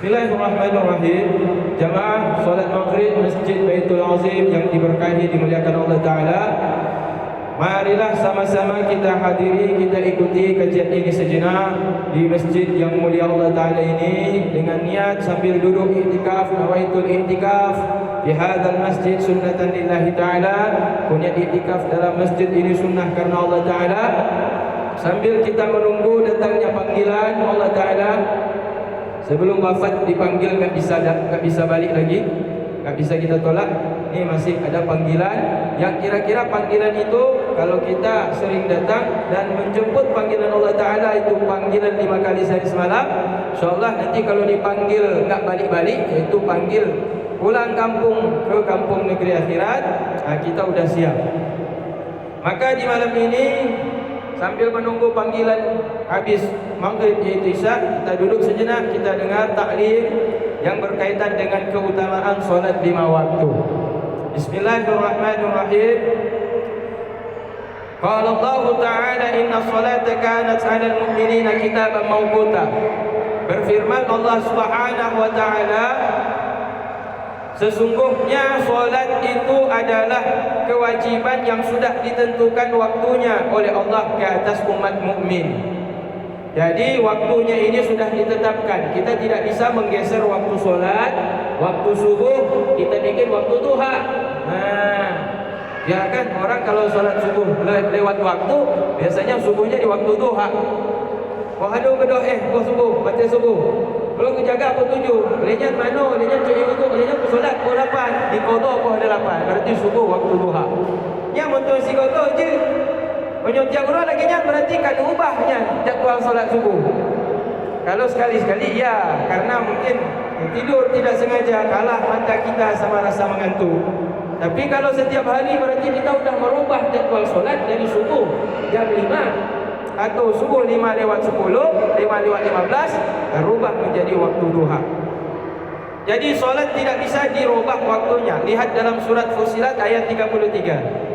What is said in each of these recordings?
Bismillahirrahmanirrahim. Jamaah solat maghrib Masjid Baitul Azim yang diberkahi, dimuliakan Allah Ta'ala, marilah sama-sama kita hadiri, kita ikuti kajian ini sejenak di masjid yang mulia Allah Ta'ala ini dengan niat sambil duduk i'tikaf, nawaitul i'tikaf di hadzal masjid sunnatan lillahi ta'ala. Punya i'tikaf dalam masjid ini sunnah karena Allah Ta'ala, sambil kita menunggu datangnya panggilan Allah Ta'ala. Sebelum wafat dipanggil, tak bisa balik lagi, tak bisa kita tolak. Ini masih ada panggilan yang kira-kira panggilan itu kalau kita sering datang dan menjemput panggilan Allah Ta'ala, itu panggilan 5 kali sehari semalam, InsyaAllah nanti kalau dipanggil tak balik-balik, yaitu panggil pulang kampung ke kampung negeri akhirat, kita sudah siap. Maka di malam ini sambil menunggu panggilan habis maghrib yaitu isya, kita duduk sejenak, kita dengar taklim yang berkaitan dengan keutamaan solat 5 waktu. Bismillahirrahmanirrahim. Qala Allah Ta'ala inna salata kanat 'alal mu'minina kitaban mawquta. Berfirman Allah Subhanahu wa Ta'ala, sesungguhnya solat itu adalah kewajiban yang sudah ditentukan waktunya oleh Allah ke atas umat mukmin. Jadi waktunya ini sudah ditetapkan. Kita tidak bisa menggeser waktu solat. Waktu subuh kita bikin waktu duha. Ya kan, orang kalau solat subuh lewat waktu, biasanya subuhnya di waktu duha. Wahadu berdoa subuh, baca subuh. Kalau aku jaga apa 7, lenyat mana, lenyat curi wudu, lenyat solat pukul 8, di qada pukul 8, berarti subuh waktu duha. Yang untuk si qada je. Banyak tiap orang lagi nya berarti kan ubahnya jadual solat subuh. Kalau sekali-sekali ya, karena mungkin tidur tidak sengaja, kalah mata kita sama rasa mengantuk. Tapi kalau setiap hari berarti kita sudah merubah jadual solat dari subuh jam 5 atau subuh 5 lewat 10, 5 lewat 15, berubah menjadi waktu duha. Jadi solat tidak bisa dirubah waktunya. Lihat dalam surat Fussilat ayat 33.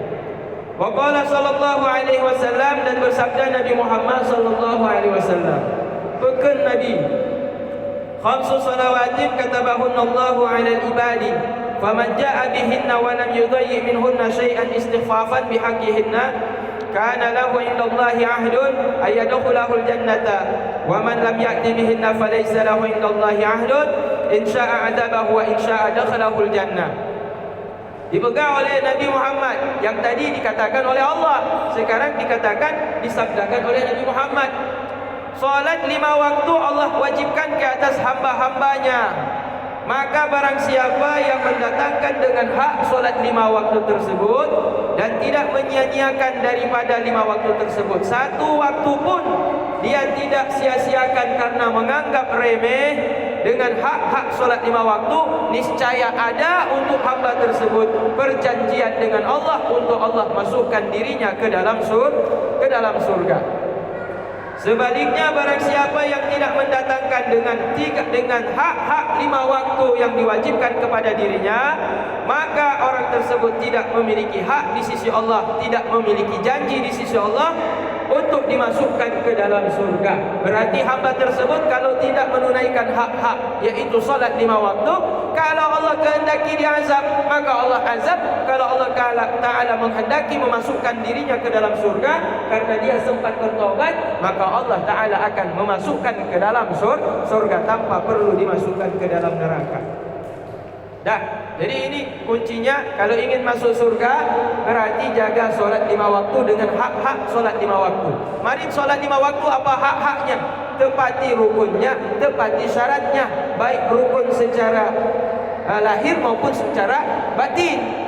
Wa qala sallallahu alaihi wasallam, dan bersabda Nabi Muhammad sallallahu alaihi wasallam, pekan Nabi, khamsu salawatin katabahunna Allahu 'alal ibadi, faman jaa'a bihinna wa lam yudayyi minhunna syai'an istighfafan bihaqqihinna kana lahu indallahi 'ahdun ay yadkhulahul jannata wa man lam ya'ti bihinna falaysa lahu indallahi 'ahdun in syaa'a 'adabahu wa in syaa'a dakhalahul jannah. Dipegang oleh Nabi Muhammad, yang tadi dikatakan oleh Allah, sekarang dikatakan, disabdakan oleh Nabi Muhammad. Solat 5 waktu Allah wajibkan ke atas hamba-hambanya. Maka barang siapa yang mendatangkan dengan hak solat 5 waktu tersebut dan tidak menyia-nyiakan daripada 5 waktu tersebut, satu waktu pun dia tidak sia-siakan karena menganggap remeh, dengan hak-hak solat 5 waktu, niscaya ada untuk hamba tersebut perjanjian dengan Allah untuk Allah masukkan dirinya ke dalam surga. Sebaliknya barang siapa yang tidak mendatangkan dengan hak-hak 5 waktu yang diwajibkan kepada dirinya, maka orang tersebut tidak memiliki hak di sisi Allah, tidak memiliki janji di sisi Allah untuk dimasukkan ke dalam surga. Berarti hamba tersebut kalau tidak menunaikan hak-hak, yaitu salat 5 waktu, kalau Allah kehendaki diazab, maka Allah azab. Kalau Allah Ta'ala menghendaki memasukkan dirinya ke dalam surga karena dia sempat bertobat, maka Allah Ta'ala akan memasukkan ke dalam surga tanpa perlu dimasukkan ke dalam neraka. Jadi ini kuncinya, kalau ingin masuk surga berarti jaga solat 5 waktu dengan hak-hak solat 5 waktu. Mari solat 5 waktu apa hak-haknya? Tepati rukunnya, tepati syaratnya, baik rukun secara lahir maupun secara batin.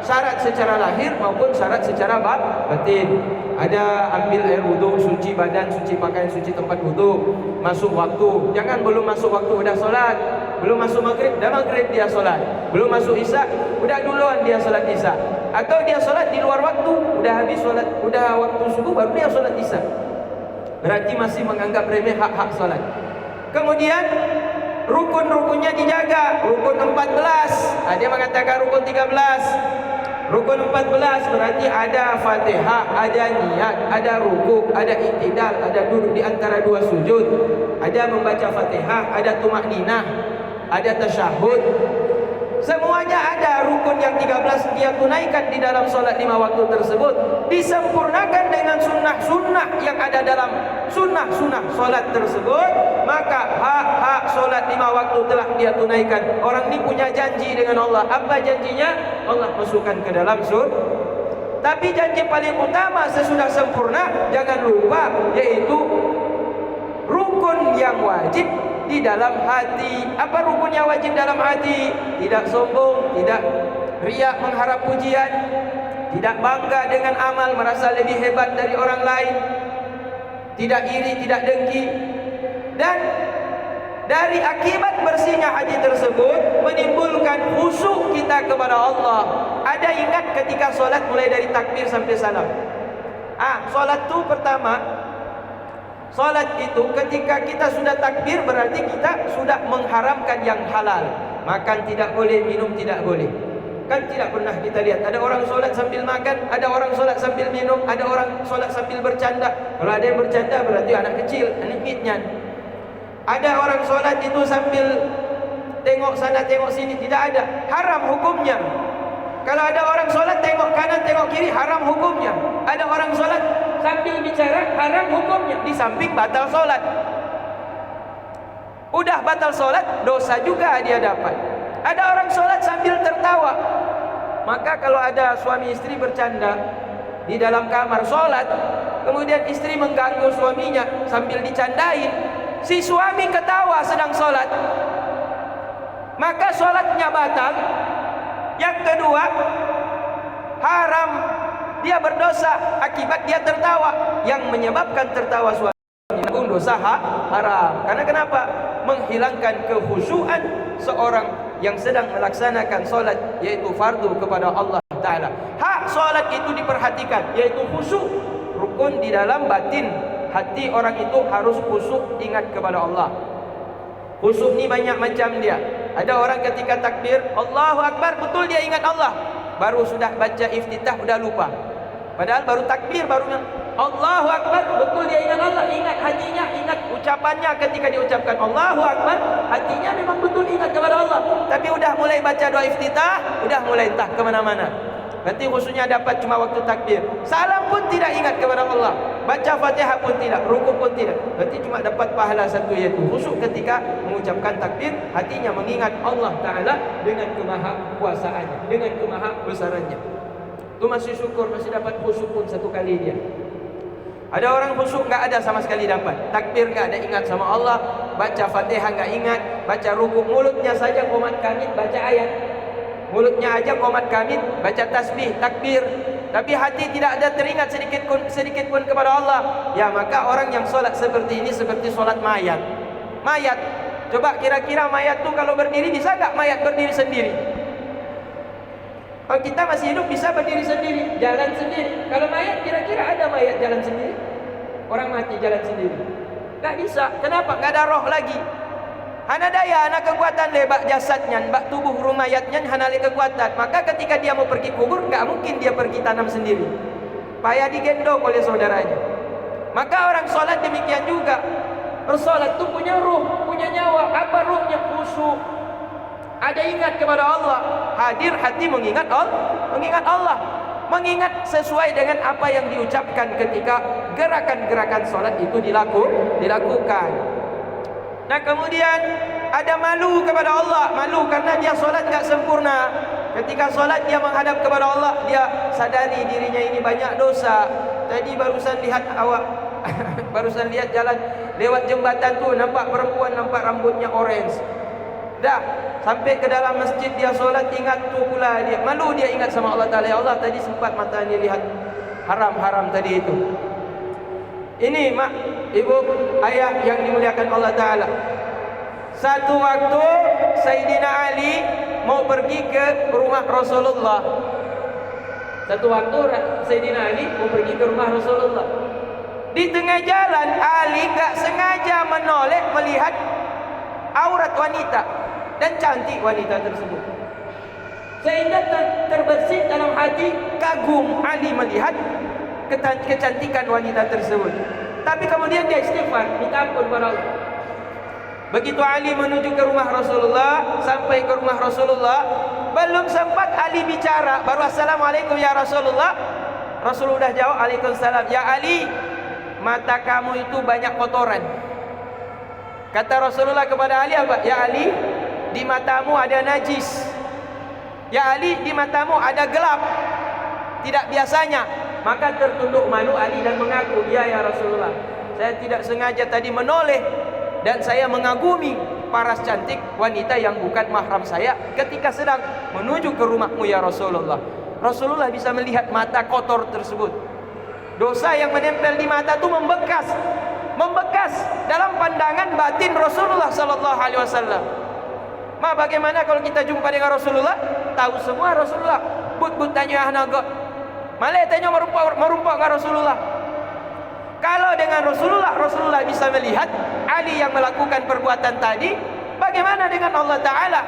Syarat secara lahir maupun syarat secara batin. Ada ambil air wudu, suci badan, suci pakaian, suci tempat wudu, masuk waktu. Jangan belum masuk waktu udah solat. Belum masuk maghrib, dah maghrib dia solat. Belum masuk isya, udah duluan dia solat isya. Atau dia solat di luar waktu, udah habis solat, udah waktu subuh baru dia solat isya. Berarti masih menganggap remeh hak-hak solat. Kemudian rukun-rukunnya dijaga. Rukun 14, dia mengatakan rukun 13. Rukun 14 berarti ada Fatihah, ada niat, ada rukuk, ada iktidal, ada duduk di antara dua sujud, ada membaca Fatihah, ada tumakninah, ada tasyahud. Semuanya ada. Rukun yang 13 dia tunaikan di dalam solat 5 waktu tersebut, disempurnakan dengan sunnah-sunnah yang ada dalam sunnah-sunnah solat tersebut, maka hak-hak solat 5 waktu telah dia tunaikan. Orang ini punya janji dengan Allah. Apa janjinya? Allah masukkan ke dalam surga. Tapi janji paling utama sesudah sempurna, jangan lupa, yaitu rukun yang wajib di dalam hati. Apa rukun yang wajib dalam hati? Tidak sombong, tidak riak mengharap pujian, tidak bangga dengan amal, merasa lebih hebat dari orang lain, tidak iri, tidak dengki. Dan dari akibat bersihnya hati tersebut menimbulkan khusyuk kita kepada Allah. Ada ingat ketika solat mulai dari takbir sampai salam. Solat tu pertama, solat itu ketika kita sudah takbir berarti kita sudah mengharamkan yang halal. Makan tidak boleh, minum tidak boleh. Kan tidak pernah kita lihat ada orang solat sambil makan, ada orang solat sambil minum, ada orang solat sambil bercanda. Kalau ada yang bercanda berarti anak kecil, anak mitnya. Ada orang solat itu sambil tengok sana tengok sini, tidak ada. Haram hukumnya. Kalau ada orang solat tengok kanan tengok kiri, haram hukumnya. Ada orang solat sambil bicara, haram hukumnya. Di samping batal solat. Udah batal solat, dosa juga dia dapat. Ada orang solat sambil tertawa. Maka kalau ada suami istri bercanda di dalam kamar solat, kemudian istri mengganggu suaminya sambil dicandain, si suami ketawa sedang solat, maka solatnya batal. Yang kedua, haram, dia berdosa akibat dia tertawa. Yang menyebabkan tertawa suami pun dosa haram. Karena kenapa? Menghilangkan kekhusyuan seorang yang sedang melaksanakan solat, yaitu fardu kepada Allah Ta'ala. Hak solat itu diperhatikan, yaitu khusyuk. Rukun di dalam batin hati orang itu harus khusyuk, ingat kepada Allah. Khusyuk ni banyak macam dia. Ada orang ketika takbir Allahu Akbar, betul dia ingat Allah, baru sudah baca iftitah sudah lupa. Padahal baru takbir, baru Allahu Akbar, betul dia ingat Allah, ingat hatinya, ingat ucapannya ketika diucapkan Allahu Akbar, hatinya memang betul ingat kepada Allah. Tapi udah mulai baca doa iftitah, udah mulai entah ke mana-mana. Berarti khususnya dapat cuma waktu takbir. Salam pun tidak ingat kepada Allah. Baca Fatihah pun tidak, rukuk pun tidak. Berarti cuma dapat pahala satu, yaitu khusyuk ketika mengucapkan takbir, hatinya mengingat Allah Ta'ala dengan kemahakuasaannya, dengan kemahabesarannya. Itu masih syukur, masih dapat khusyuk pun satu kali dia. Ada orang khusyuk enggak ada sama sekali dapat. Takbir enggak ada ingat sama Allah, baca Fatihah enggak ingat, baca rukuk mulutnya saja qomat kamit baca ayat. Mulutnya aja qomat kamit baca tasbih, takbir, tapi hati tidak ada teringat sedikit pun kepada Allah. Ya, maka orang yang solat seperti ini seperti solat mayat. Mayat, coba kira-kira mayat tu kalau berdiri bisa enggak mayat berdiri sendiri? Kalau kita masih hidup bisa berdiri sendiri, jalan sendiri. Kalau mayat, kira-kira ada mayat jalan sendiri? Orang mati jalan sendiri? Tak bisa. Kenapa? Tak ada roh lagi. Hana daya, hana kekuatan lebak jasadnya, bak tubuh rumayatnya, hana le kekuatan. Maka ketika dia mau pergi kubur, tak mungkin dia pergi tanam sendiri. Payah digendong oleh saudaranya. Maka orang solat demikian juga. Bersolat tu punya ruh, punya nyawa. Apa ruhnya? Khusyuk. Ada ingat kepada Allah, hadir hati mengingat Allah, mengingat sesuai dengan apa yang diucapkan ketika gerakan-gerakan solat itu dilakukan. Nah, kemudian ada malu kepada Allah, malu karena dia solat tidak sempurna. Ketika solat dia menghadap kepada Allah, dia sadari dirinya ini banyak dosa. Tadi barusan lihat barusan lihat jalan lewat jembatan tu, nampak perempuan, nampak rambutnya orange. Dah sampai ke dalam masjid dia solat, ingat tu pula dia malu, dia ingat sama Allah Ta'ala. Ya Allah, tadi sempat mata dia lihat haram-haram tadi itu. Ini mak, ibu, ayah yang dimuliakan Allah Ta'ala. Satu waktu Sayyidina Ali mau pergi ke rumah Rasulullah. Satu waktu Sayyidina Ali mau pergi ke rumah Rasulullah. Di tengah jalan Ali tak sengaja menoleh melihat aurat wanita dan cantik wanita tersebut. Sehingga terbersit dalam hati kagum Ali melihat kecantikan wanita tersebut. Tapi kemudian dia istighfar, minta ampun kepada Allah. Begitu Ali menuju ke rumah Rasulullah, sampai ke rumah Rasulullah, belum sempat Ali bicara, baru assalamualaikum ya Rasulullah. Rasulullah jawab, Waalaikumsalam. Ya Ali, mata kamu itu banyak kotoran. Kata Rasulullah kepada Ali apa? Ya Ali, di matamu ada najis. Ya Ali, di matamu ada gelap, tidak biasanya. Maka tertunduk malu Ali dan mengaku, ya Rasulullah, saya tidak sengaja tadi menoleh dan saya mengagumi paras cantik wanita yang bukan mahram saya ketika sedang menuju ke rumahmu ya Rasulullah. Rasulullah bisa melihat mata kotor tersebut. Dosa yang menempel di mata itu membekas dalam pandangan batin Rasulullah sallallahu alaihi wasallam. Bagaimana kalau kita jumpa dengan Rasulullah, tahu semua Rasulullah, but tanya ahnaga, malah tanya merumpak ke Rasulullah. Kalau dengan Rasulullah bisa melihat Ali yang melakukan perbuatan tadi, bagaimana dengan Allah Ta'ala?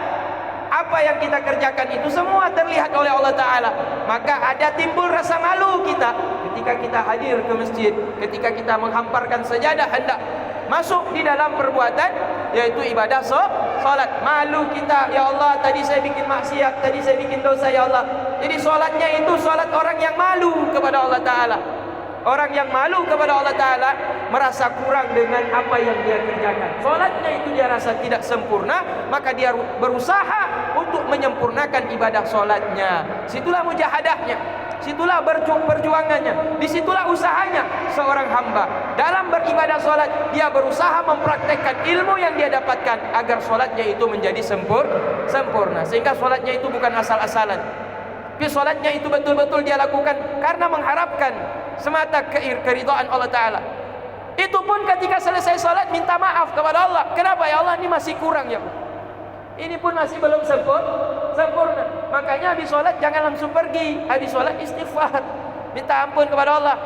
Apa yang kita kerjakan itu semua terlihat oleh Allah Ta'ala. Maka ada timbul rasa malu kita ketika kita hadir ke masjid, ketika kita menghamparkan sajadah hendak masuk di dalam perbuatan, yaitu ibadah solat. Malu kita, ya Allah, tadi saya bikin maksiat, tadi saya bikin dosa, ya Allah. Jadi solatnya itu solat orang yang malu kepada Allah Ta'ala. Orang yang malu kepada Allah Ta'ala merasa kurang dengan apa yang dia kerjakan. Solatnya itu dia rasa tidak sempurna, maka dia berusaha untuk menyempurnakan ibadah solatnya. Situlah mujahadahnya, situlah perjuangannya, disitulah usahanya seorang hamba. Dalam beribadah solat, dia berusaha mempraktekkan ilmu yang dia dapatkan agar solatnya itu menjadi sempurna. Sehingga solatnya itu bukan asal-asalan, tapi solatnya itu betul-betul dia lakukan karena mengharapkan semata keridhaan Allah Ta'ala. Itu pun ketika selesai solat minta maaf kepada Allah. Kenapa ya Allah, ini masih kurang ya Allah, ini pun masih belum sempurna. Makanya habis solat jangan langsung pergi. Habis solat istighfar, minta ampun kepada Allah.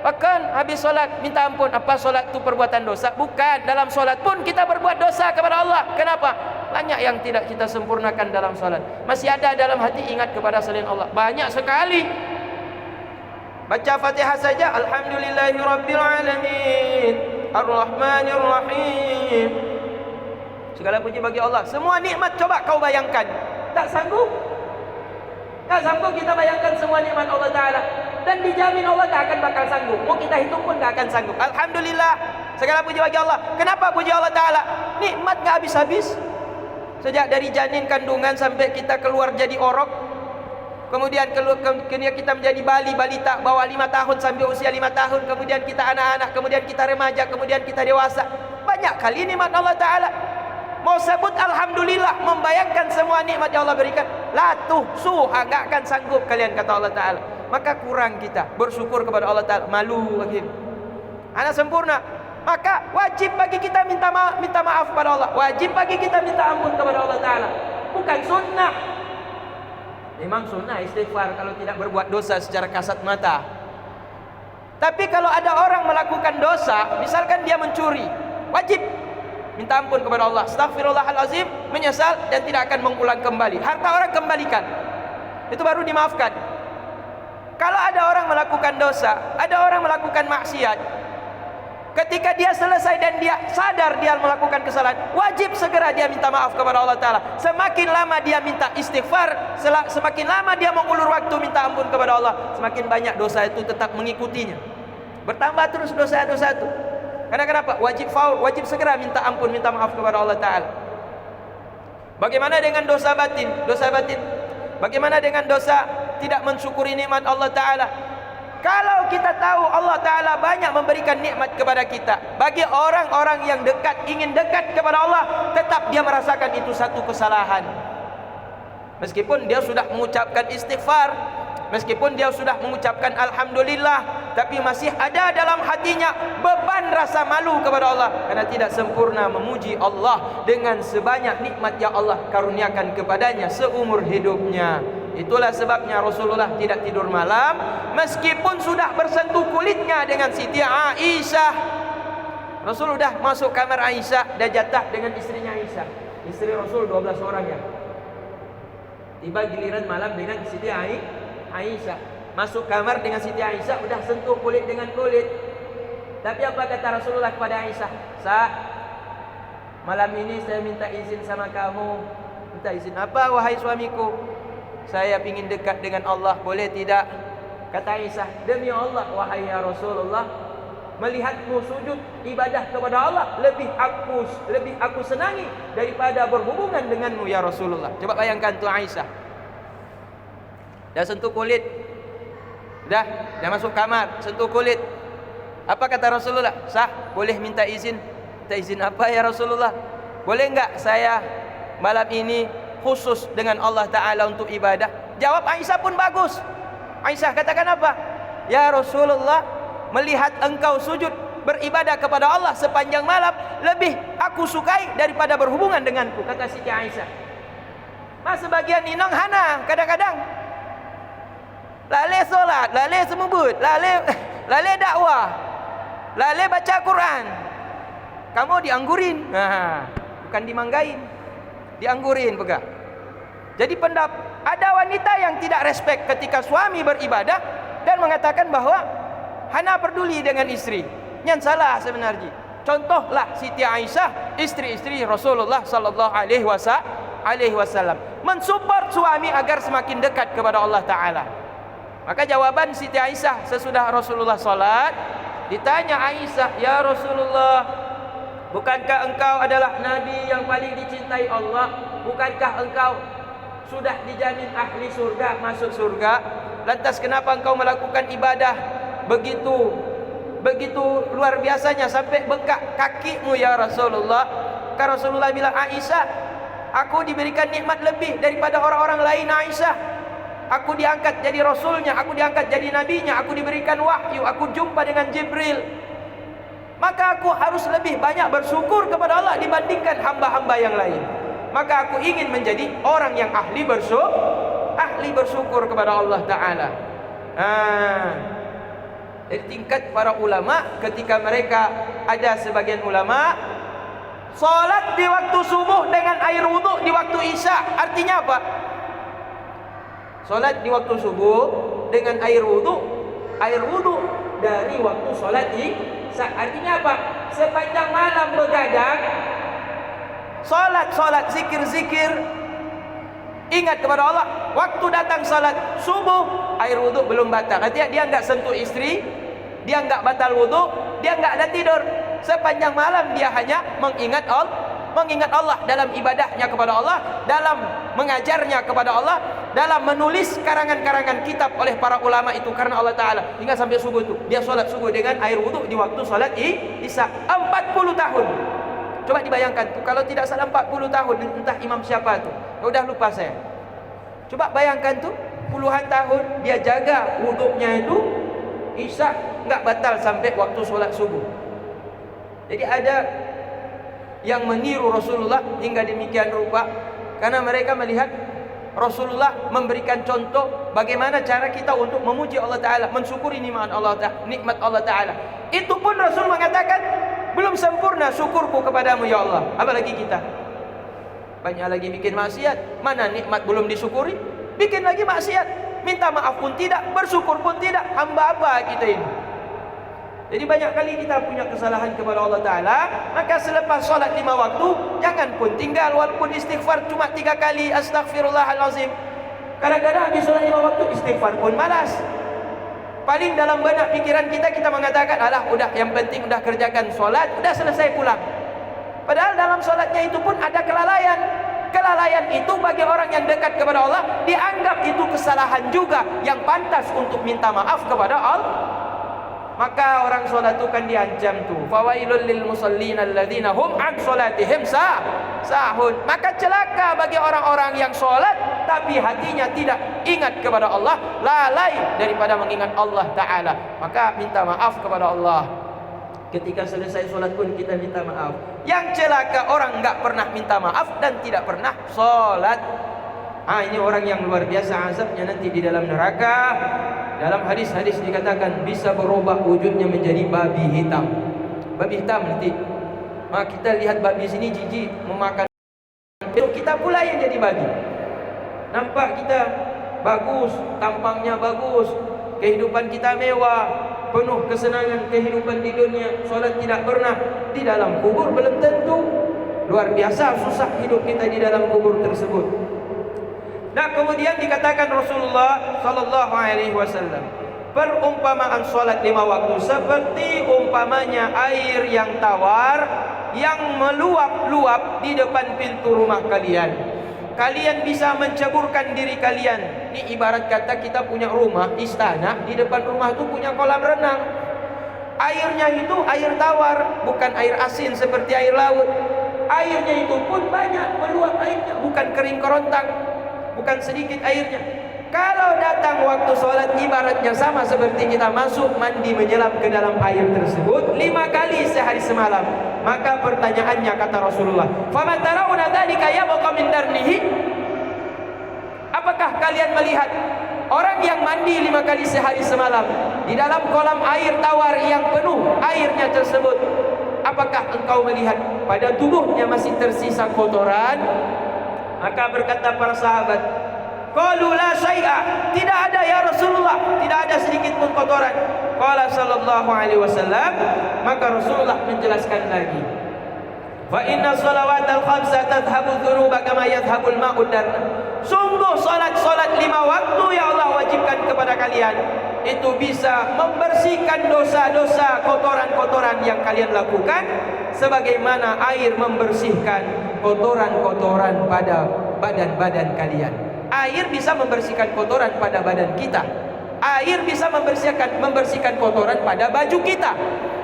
Bahkan habis solat minta ampun. Apa solat itu perbuatan dosa? Bukan. Dalam solat pun kita berbuat dosa kepada Allah. Kenapa? Banyak yang tidak kita sempurnakan dalam solat. Masih ada dalam hati ingat kepada selain Allah. Banyak sekali. Baca Fatihah saja, Alhamdulillahirabbil alamin, Ar-Rahmanir Rahim. Segala puji bagi Allah. Semua nikmat coba kau bayangkan. Tak sanggup kita bayangkan semua nikmat Allah Ta'ala. Dan dijamin Allah tak akan bakal sanggup. Mau kita hitung pun tak akan sanggup. Alhamdulillah, segala puji bagi Allah. Kenapa puji Allah Ta'ala? Nikmat gak habis-habis. Sejak dari janin kandungan sampai kita keluar jadi orok, kemudian kita menjadi balita bawah 5 tahun sampai usia 5 tahun, kemudian kita anak-anak, kemudian kita remaja, kemudian kita dewasa. Banyak kali nikmat Allah Ta'ala. Mau sebut Alhamdulillah, membayangkan semua nikmat yang Allah berikan, la tuhsuha, gak akan sanggup kalian, kata Allah Ta'ala. Maka kurang kita bersyukur kepada Allah Ta'ala. Malu lagi, anak sempurna. Maka wajib bagi kita minta maaf kepada Allah. Wajib bagi kita minta ampun kepada Allah Ta'ala. Bukan sunnah. Memang sunnah istighfar kalau tidak berbuat dosa secara kasat mata. Tapi kalau ada orang melakukan dosa, misalkan dia mencuri, wajib minta ampun kepada Allah. Astaghfirullahalazim, menyesal dan tidak akan mengulang kembali. Harta orang kembalikan. Itu baru dimaafkan. Kalau ada orang melakukan dosa, ada orang melakukan maksiat, ketika dia selesai dan dia sadar dia melakukan kesalahan, wajib segera dia minta maaf kepada Allah Ta'ala. Semakin lama dia minta istighfar, semakin lama dia mengulur waktu minta ampun kepada Allah, semakin banyak dosa itu tetap mengikutinya. Bertambah terus dosa-dosa itu. Karena kenapa? Wajib segera minta ampun, minta maaf kepada Allah Ta'ala. Bagaimana dengan dosa batin? Bagaimana dengan dosa tidak mensyukuri nikmat Allah Ta'ala? Kalau kita tahu Allah Ta'ala banyak memberikan nikmat kepada kita, bagi orang-orang yang ingin dekat kepada Allah, tetap dia merasakan itu satu kesalahan. Meskipun dia sudah mengucapkan istighfar, meskipun dia sudah mengucapkan Alhamdulillah, tapi masih ada dalam hatinya beban rasa malu kepada Allah, karena tidak sempurna memuji Allah dengan sebanyak nikmat yang Allah karuniakan kepadanya seumur hidupnya. Itulah sebabnya Rasulullah tidak tidur malam, meskipun sudah bersentuh kulitnya dengan Siti Aisyah. Rasul sudah masuk kamar Aisyah dan jatah dengan istrinya Aisyah. Istri Rasul 12 orang ya. Tiba giliran malam dengan Siti Aisyah. Masuk kamar dengan Siti Aisyah, udah sentuh kulit dengan kulit. Tapi apa kata Rasulullah kepada Aisyah? Malam ini saya minta izin sama kamu. Minta izin apa wahai suamiku? Saya ingin dekat dengan Allah, boleh tidak? Kata Aisyah, demi Allah wahai ya Rasulullah, melihatmu sujud ibadah kepada Allah lebih aku senangi daripada berhubungan denganmu ya Rasulullah. Coba bayangkan tu Aisyah. Dah sentuh kulit. Dah masuk kamar, sentuh kulit. Apa kata Rasulullah? Boleh minta izin. Minta izin apa ya Rasulullah? Boleh enggak saya malam ini khusus dengan Allah Ta'ala untuk ibadah? Jawab Aisyah pun bagus. Aisyah katakan apa? Ya Rasulullah, melihat engkau sujud beribadah kepada Allah sepanjang malam lebih aku sukai daripada berhubungan denganku, kata Siti Aisyah. Sebagian inong hana kadang-kadang lale solat, lale semubut, lale dakwah, lale baca Quran. Kamu dianggurin. Bukan dimanggain, dianggurin pegah. Jadi ada wanita yang tidak respect ketika suami beribadah dan mengatakan bahwa hana peduli dengan istri. Yang salah sebenarnya. Contohlah Siti Aisyah, istri-istri Rasulullah sallallahu alaihi wasallam, mensupport suami agar semakin dekat kepada Allah Taala. Maka jawaban Siti Aisyah sesudah Rasulullah salat, ditanya Aisyah, "Ya Rasulullah, bukankah engkau adalah nabi yang paling dicintai Allah? Bukankah engkau sudah dijamin ahli surga, masuk surga? Lantas kenapa engkau melakukan ibadah begitu luar biasanya sampai bengkak kakimu ya Rasulullah?" Maka Rasulullah bilang, "Aisyah, aku diberikan nikmat lebih daripada orang-orang lain Aisyah. Aku diangkat jadi rasulnya, aku diangkat jadi nabinya, aku diberikan wahyu, aku jumpa dengan Jibril. Maka aku harus lebih banyak bersyukur kepada Allah dibandingkan hamba-hamba yang lain. Maka aku ingin menjadi orang yang ahli bersyukur kepada Allah Ta'ala." Dari tingkat para ulama, ketika mereka ada sebagian ulama solat di waktu subuh dengan air wudhu di waktu isya. Artinya apa? Solat di waktu subuh dengan air wudhu dari waktu solat isya. Artinya apa? Sepanjang malam begadang, solat zikir, ingat kepada Allah. Waktu datang salat subuh, air wudhu belum batal. Artinya dia enggak sentuh istri, dia enggak batal wudhu, dia enggak ada tidur. Sepanjang malam dia hanya mengingat Allah dalam ibadahnya kepada Allah, dalam mengajarnya kepada Allah, dalam menulis karangan-karangan kitab oleh para ulama itu karena Allah Ta'ala. Hingga sampai subuh itu dia solat subuh dengan air wudhu di waktu solat isya. 40 tahun. Coba dibayangkan tuh, kalau tidak salah 40 tahun, entah imam siapa tuh, udah lupa saya. Coba bayangkan tuh, puluhan tahun dia jaga wuduknya itu, isya enggak batal sampai waktu solat subuh. Jadi ada yang meniru Rasulullah hingga demikian rupa, karena mereka melihat Rasulullah memberikan contoh bagaimana cara kita untuk memuji Allah Ta'ala, mensyukuri nikmat Allah Ta'ala. Itu pun Rasul mengatakan, belum sempurna syukurku kepadamu ya Allah. Apalagi kita banyak lagi bikin maksiat. Mana nikmat belum disyukuri, bikin lagi maksiat. Minta maaf pun tidak, bersyukur pun tidak. Hamba apa kita ini? Jadi banyak kali kita punya kesalahan kepada Allah Ta'ala. Maka selepas solat 5 waktu, jangan pun tinggal. Walaupun istighfar cuma 3 kali, Astaghfirullahalazim. Kadang-kadang habis solat 5 waktu, istighfar pun malas. Paling dalam benak pikiran kita mengatakan, alah udah, yang penting udah kerjakan solat, udah selesai pulang. Padahal dalam solatnya itu pun ada kelalaian. Kelalaian itu bagi orang yang dekat kepada Allah dianggap itu kesalahan juga yang pantas untuk minta maaf kepada Allah. Maka orang solat itu kan diancam tuh, fawailul lil musallin alladzina hum an salatihim sahun. Maka celaka bagi orang-orang yang solat tapi hatinya tidak ingat kepada Allah, lalai daripada mengingat Allah Ta'ala. Maka minta maaf kepada Allah. Ketika selesai solat pun kita minta maaf. Yang celaka orang enggak pernah minta maaf dan tidak pernah solat. Ini orang yang luar biasa azabnya nanti di dalam neraka. Dalam hadis-hadis dikatakan bisa berubah wujudnya menjadi babi hitam. Babi hitam nanti. Maka kita lihat babi sini jijik memakan. Kita pula yang jadi babi. nampak kita bagus, tampangnya bagus, kehidupan kita mewah, penuh kesenangan kehidupan di dunia, solat tidak pernah. Di dalam kubur belum tentu. Luar biasa susah hidup kita di dalam kubur tersebut. Nah, kemudian dikatakan Rasulullah sallallahu alaihi wasallam, perumpamaan solat 5 waktu seperti umpamanya air yang tawar yang meluap-luap di depan pintu rumah kalian. Kalian bisa menceburkan diri kalian. Ini ibarat kata kita punya rumah, istana, di depan rumah itu punya kolam renang. Airnya itu air tawar, bukan air asin seperti air laut. Airnya itu pun banyak, meluap airnya, bukan kering kerontang, bukan sedikit airnya. Kalau datang waktu sholat, ibaratnya sama seperti kita masuk mandi menyelam ke dalam air tersebut 5 kali sehari semalam. Maka pertanyaannya, kata Rasulullah, "Fama tarawna dzalika yabqa min darnihi?" Apakah kalian melihat orang yang mandi 5 kali sehari semalam di dalam kolam air tawar yang penuh airnya tersebut, apakah engkau melihat pada tubuhnya masih tersisa kotoran? Maka berkata para sahabat, qalu la syai'a, tidak ada ya Rasulullah, tidak ada sedikit pun kotoran. Qala sallallahu alaihi wasallam, maka Rasulullah menjelaskan lagi, fa inna shalawatal khamsa tadhhabu dhunuba kama yadhhabul ma'u darna. Sungguh salat-salat 5 waktu yang Allah wajibkan kepada kalian itu bisa membersihkan dosa-dosa, kotoran-kotoran yang kalian lakukan, sebagaimana air membersihkan kotoran-kotoran pada badan-badan kalian. Air bisa membersihkan kotoran pada badan kita. Air bisa membersihkan kotoran pada baju kita.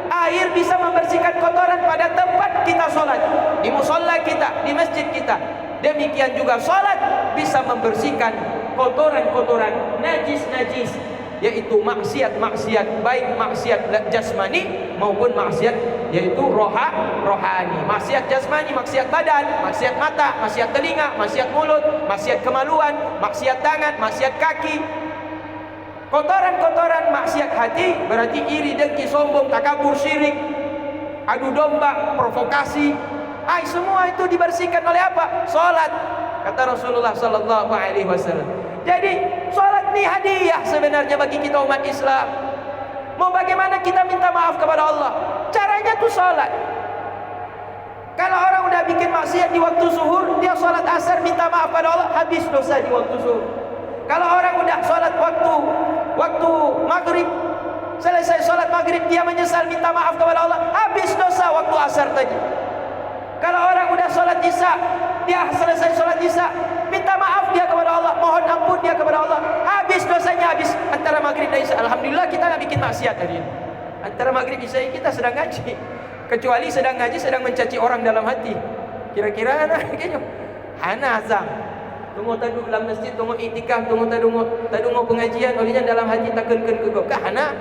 Air bisa membersihkan kotoran pada tempat kita sholat, di musola kita, di masjid kita. Demikian juga sholat bisa membersihkan kotoran-kotoran, najis-najis, yaitu maksiat-maksiat, baik maksiat jasmani maupun maksiat yaitu rohani. Maksiat jasmani, maksiat badan, maksiat mata, maksiat telinga, maksiat mulut, maksiat kemaluan, maksiat tangan, maksiat kaki. Kotoran-kotoran maksiat hati berarti iri, dengki, sombong, takabur, syirik, adu domba, provokasi. Semua itu dibersihkan oleh apa? Salat, kata Rasulullah sallallahu alaihi wasallam. Jadi salat ini hadiah sebenarnya bagi kita umat Islam. Mau bagaimana kita minta maaf kepada Allah? Caranya tuh salat. Kalau orang udah bikin maksiat di waktu zuhur, dia salat asar minta maaf pada Allah, habis dosa di waktu zuhur. Kalau orang udah salat waktu maghrib, selesai salat maghrib dia menyesal minta maaf kepada Allah, habis dosa waktu asar tadi. Kalau orang udah salat isya, dia selesai salat isya, minta maaf dia kepada Allah, mohon ampun dia kepada Allah, habis dosanya, habis antara maghrib dan isya. Alhamdulillah kita nggak bikin maksiat tadi. Antara maghrib isya kita sedang ngaji. Kecuali sedang ngaji, sedang mencaci orang dalam hati. Kira-kira anak kayaknya anak azam. Tunggu tadu dalam masjid, tunggu itikaf, tunggu tadu pengajian, olehnya dalam hati takkan kegok anak.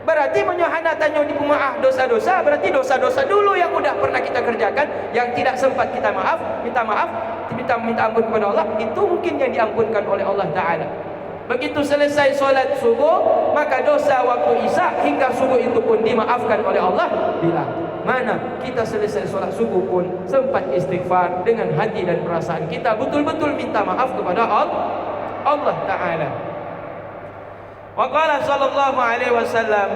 Berarti menyohana tanya di pemaaf dosa-dosa, berarti dosa-dosa dulu yang udah pernah kita kerjakan, yang tidak sempat kita minta ampun kepada Allah, itu mungkin yang diampunkan oleh Allah Ta'ala. Begitu selesai solat subuh, maka dosa waktu isya hingga subuh itu pun dimaafkan oleh Allah. Bila mana kita selesai solat subuh pun sempat istighfar dengan hati dan perasaan kita betul-betul minta maaf kepada Allah Ta'ala. Wa qala sallallahu alaihi wasallam,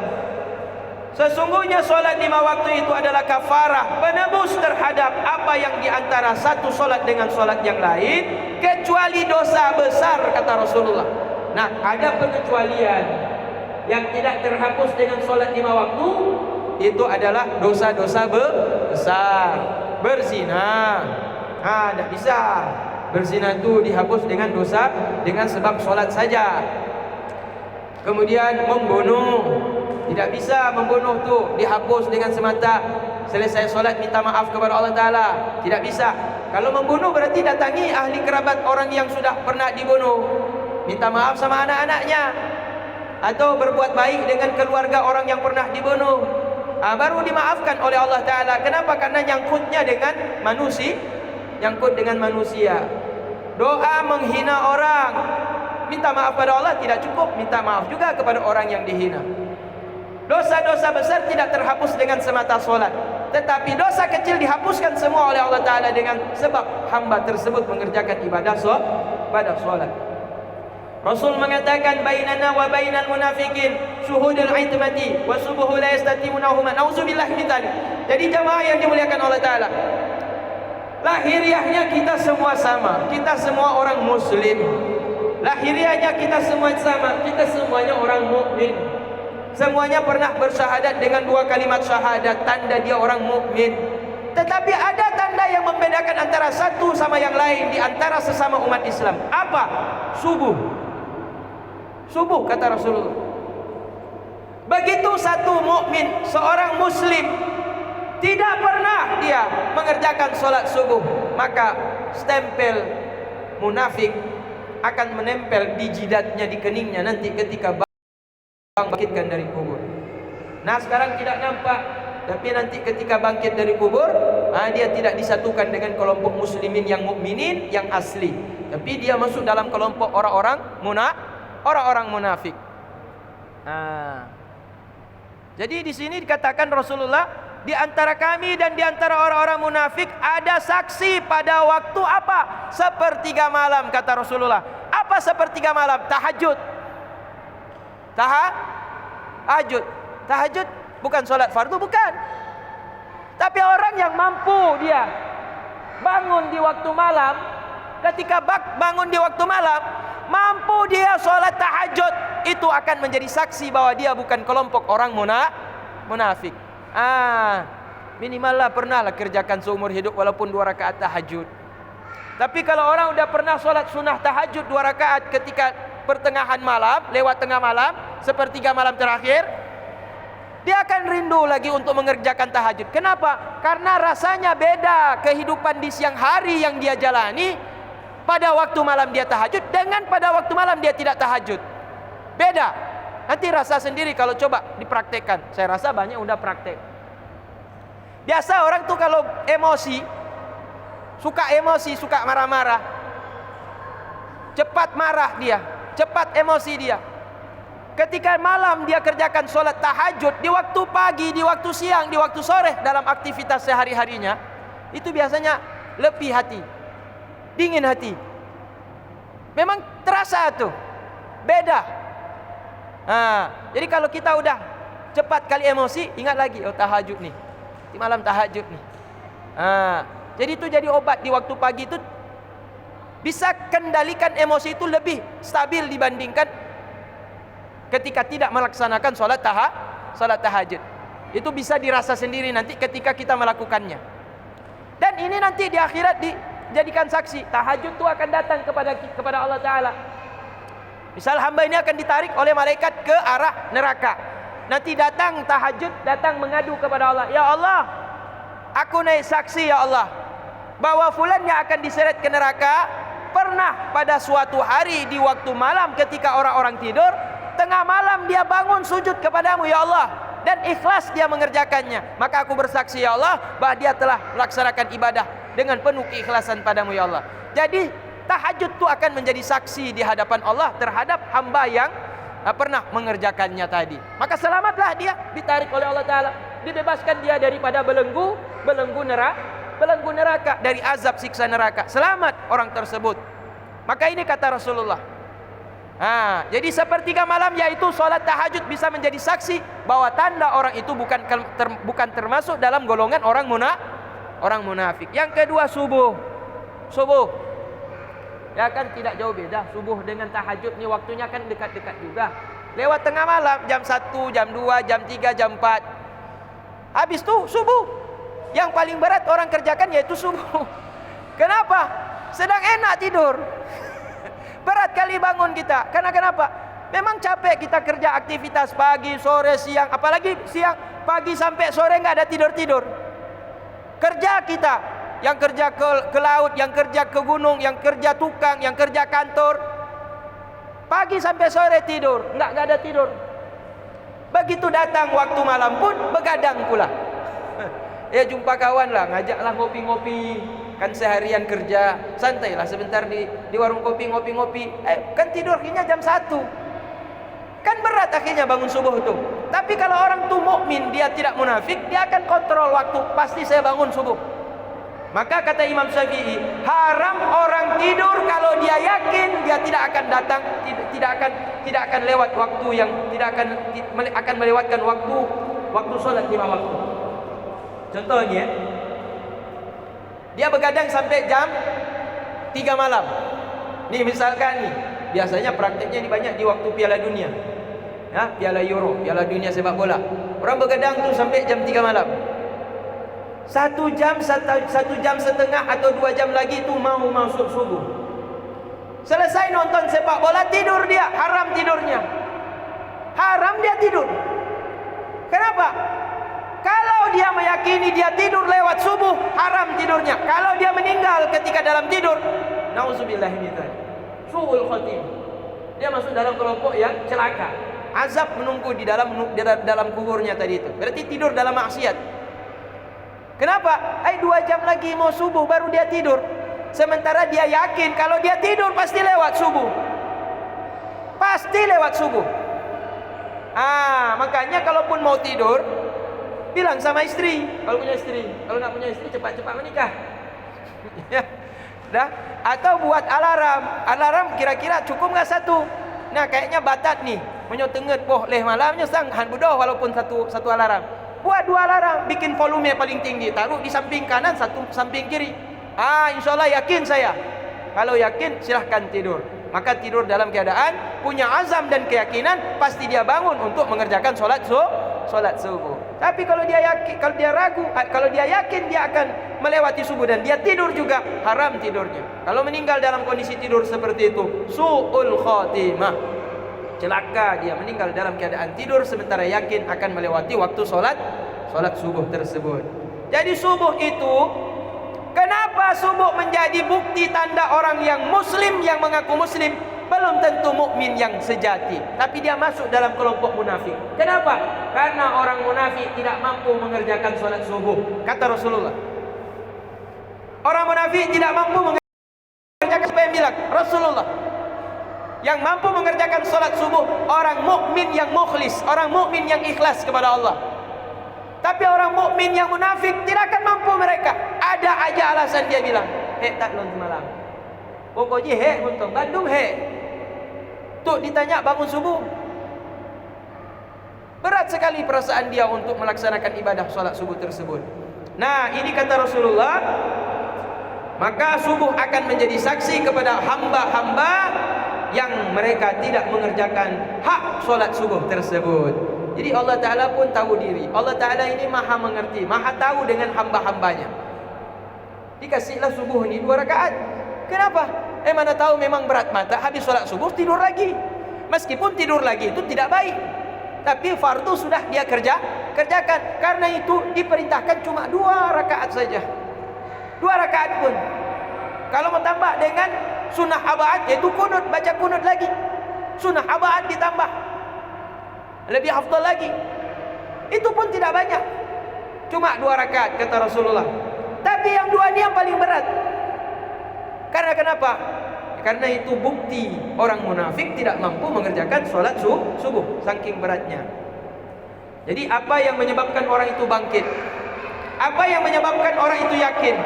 sesungguhnya solat 5 waktu itu adalah kafarah, penebus terhadap apa yang diantara satu solat dengan solat yang lain, kecuali dosa besar, kata Rasulullah. Nah, ada pengecualian yang tidak terhapus dengan solat 5 waktu, itu adalah dosa-dosa besar. Berzina, tidak bisa. Berzina itu dihapus dengan dosa dengan sebab solat saja. Kemudian membunuh, tidak bisa membunuh tu dihapus dengan semata selesai solat minta maaf kepada Allah Ta'ala, tidak bisa. Kalau membunuh berarti datangi ahli kerabat orang yang sudah pernah dibunuh, minta maaf sama anak-anaknya, atau berbuat baik dengan keluarga orang yang pernah dibunuh, baru dimaafkan oleh Allah Ta'ala. Kenapa? Karena nyangkutnya dengan manusia. Doa menghina orang, minta maaf pada Allah tidak cukup, minta maaf juga kepada orang yang dihina. Dosa-dosa besar tidak terhapus dengan semata solat, tetapi dosa kecil dihapuskan semua oleh Allah Ta'ala dengan sebab hamba tersebut mengerjakan ibadah pada solat. Rasul mengatakan bainana wa bainal munafikin syuhudul aitmati wa subuhu la yastatimuna. Nauzubillahi min dzalik. Jadi jemaah yang dimuliakan Allah Taala, lahiriahnya kita semua sama, kita semua orang muslim. Lahiriahnya kita semua sama, kita semuanya orang mukmin. Semuanya pernah bersyahadat dengan 2 kalimat syahadat, tanda dia orang mukmin. Tetapi ada tanda yang membedakan antara satu sama yang lain di antara sesama umat Islam. Apa? Subuh. Subuh kata Rasulullah. Begitu satu mukmin, seorang muslim tidak pernah dia mengerjakan solat subuh, maka stempel munafik akan menempel di jidatnya, di keningnya nanti ketika bangkitkan dari kubur. Nah sekarang tidak nampak, tapi nanti ketika bangkit dari kubur, dia tidak disatukan dengan kelompok muslimin yang mukminin yang asli, tapi dia masuk dalam kelompok orang-orang munafik. Jadi di sini dikatakan Rasulullah, di antara kami dan di antara orang-orang munafik ada saksi pada waktu apa? Sepertiga malam kata Rasulullah. Apa sepertiga malam? Tahajud. Tahajud bukan solat fardu, bukan. Tapi orang yang mampu dia bangun di waktu malam, ketika bangun di waktu malam, mampu dia solat tahajud, itu akan menjadi saksi bahwa dia bukan kelompok orang munafik. Minimal lah pernah lah kerjakan seumur hidup walaupun 2 rakaat tahajud. Tapi kalau orang udah pernah solat sunnah tahajud 2 rakaat ketika pertengahan malam, lewat tengah malam, sepertiga malam terakhir, dia akan rindu lagi untuk mengerjakan tahajud. Kenapa? Karena rasanya beda kehidupan di siang hari yang dia jalani pada waktu malam dia tahajud dengan pada waktu malam dia tidak tahajud. Beda. Nanti rasa sendiri kalau coba dipraktekkan. Saya rasa banyak udah praktek. Biasa orang tuh kalau emosi, suka marah-marah. Cepat marah dia, cepat emosi dia. Ketika malam dia kerjakan solat tahajud, di waktu pagi, di waktu siang, di waktu sore, dalam aktivitas sehari-harinya, itu biasanya lebih hati, dingin hati. Memang terasa tuh, beda. Jadi kalau kita udah cepat kali emosi, ingat lagi, oh tahajud nih, di malam tahajud nih. Jadi itu jadi obat di waktu pagi itu, bisa kendalikan emosi itu lebih stabil dibandingkan ketika tidak melaksanakan solat tahajud. Itu bisa dirasa sendiri nanti ketika kita melakukannya. Dan ini nanti di akhirat dijadikan saksi. Tahajud itu akan datang kepada Allah Ta'ala. Misal hamba ini akan ditarik oleh malaikat ke arah neraka. Nanti datang tahajud, datang mengadu kepada Allah. Ya Allah, aku naik saksi ya Allah, bahwa fulan yang akan diseret ke neraka pernah pada suatu hari di waktu malam ketika orang-orang tidur, tengah malam dia bangun sujud kepadamu ya Allah, dan ikhlas dia mengerjakannya. Maka aku bersaksi ya Allah bahwa dia telah melaksanakan ibadah dengan penuh keikhlasan padamu ya Allah. Jadi tahajud itu akan menjadi saksi di hadapan Allah terhadap hamba yang pernah mengerjakannya tadi. Maka selamatlah dia, ditarik oleh Allah Ta'ala, dibebaskan dia daripada belenggu neraka, dari azab siksa neraka. Selamat orang tersebut. Maka ini kata Rasulullah. Jadi sepertiga malam, yaitu solat tahajud, bisa menjadi saksi bahwa tanda orang itu bukan termasuk dalam golongan orang munafik. Yang kedua, subuh. Ya kan tidak jauh beda subuh dengan tahajud ni, waktunya kan dekat-dekat juga. Lewat tengah malam, jam 1, jam 2, jam 3, jam 4. Habis tu subuh. Yang paling berat orang kerjakan yaitu subuh. Kenapa? Sedang enak tidur. Berat kali bangun kita. Karena kenapa? Memang capek kita kerja aktivitas pagi, sore, siang. Apalagi siang, pagi sampai sore enggak ada tidur-tidur. Kerja kita, yang kerja ke laut, yang kerja ke gunung, yang kerja tukang, yang kerja kantor, pagi sampai sore tidur, enggak ada tidur. Begitu datang waktu malam pun begadang pula. Ya jumpa kawan lah, ngajaklah ngopi-ngopi. Kan seharian kerja, santailah sebentar di warung kopi ngopi-ngopi. Kan tidur akhirnya jam 1. Kan berat akhirnya bangun subuh itu. Tapi kalau orang tu mukmin, dia tidak munafik, dia akan kontrol waktu. Pasti saya bangun subuh. Maka kata Imam Syafi'i, haram orang tidur kalau dia yakin dia tidak akan datang, tidak akan lewat waktu yang tidak akan melewatkan waktu solat 5 waktu. Contohnya, dia begadang sampai jam 3 malam. Nih misalkan nih, biasanya prakteknya ini banyak di waktu Piala Dunia. Ya, Piala Euro, Piala Dunia sepak bola. Orang begadang tuh sampai jam 3 malam. 1 jam, 1 jam setengah atau 2 jam lagi itu mau masuk subuh. Selesai nonton sepak bola, tidur dia. Haram tidurnya. Haram dia tidur. Kenapa? Kalau dia meyakini dia tidur lewat subuh, haram tidurnya. Kalau dia meninggal ketika dalam tidur, nauzubillah min dzalik, suul khatimah, dia masuk dalam kelompok yang celaka. Azab menunggu di dalam kuburnya tadi itu. Berarti tidur dalam maksiat. Kenapa? 2 jam lagi mau subuh baru dia tidur. Sementara dia yakin kalau dia tidur pasti lewat subuh. Pasti lewat subuh. Makanya kalaupun mau tidur, bilang sama istri. Kalau punya istri, kalau nggak punya istri cepat-cepat menikah. Ya, dah. Atau buat alarm. Alarm kira-kira cukup nggak 1? Nah, kayaknya batat nih. Menyotenget poh leh malamnya sang han budoh walaupun satu alarm. Buat 2 alarm, bikin volume paling tinggi, taruh di samping kanan, satu samping kiri. Insya Allah yakin saya. Kalau yakin silahkan tidur. Maka tidur dalam keadaan punya azam dan keyakinan, pasti dia bangun untuk mengerjakan sholat subuh. Tapi kalau dia yakin, kalau dia ragu, kalau dia yakin dia akan melewati subuh dan dia tidur juga, haram tidurnya. Kalau meninggal dalam kondisi tidur seperti itu, su'ul khatimah, celaka, dia meninggal dalam keadaan tidur sementara yakin akan melewati waktu sholat subuh tersebut. Jadi subuh itu, kenapa subuh menjadi bukti tanda orang yang muslim, yang mengaku muslim? Belum tentu mukmin yang sejati, tapi dia masuk dalam kelompok munafik. Kenapa? Karena orang munafik tidak mampu mengerjakan sholat subuh. Kata Rasulullah, orang munafik tidak mampu mengerjakan, apa yang bilang Rasulullah? Yang mampu mengerjakan sholat subuh orang mukmin yang mukhlis, orang mukmin yang ikhlas kepada Allah. Tapi orang mukmin yang munafik tidak akan mampu mereka. Ada aja alasan dia bilang, tak lon semalam. Pokoknya untuk Bandung Tuh ditanya bangun subuh. Berat sekali perasaan dia untuk melaksanakan ibadah sholat subuh tersebut. Nah, ini kata Rasulullah, maka subuh akan menjadi saksi kepada hamba-hamba yang mereka tidak mengerjakan hak solat subuh tersebut. Jadi Allah Ta'ala pun tahu diri. Allah Ta'ala ini maha mengerti, maha tahu dengan hamba-hambanya. Dikasihlah subuh ini 2 rakaat. Kenapa? Mana tahu memang berat mata, habis solat subuh tidur lagi. Meskipun tidur lagi itu tidak baik, tapi fardu sudah dia kerjakan. Karena itu diperintahkan cuma 2 rakaat saja. 2 rakaat pun. Kalau mau tambah dengan sunnah abaat, yaitu kunut, baca kunut lagi. Sunnah abaat ditambah, lebih afdal lagi. Itu pun tidak banyak, cuma 2 rakaat kata Rasulullah. Tapi yang 2 ini yang paling berat. Karena kenapa? Karena itu bukti orang munafik tidak mampu mengerjakan sholat subuh, saking beratnya. Jadi apa yang menyebabkan orang itu bangkit? Apa yang menyebabkan orang itu yakin?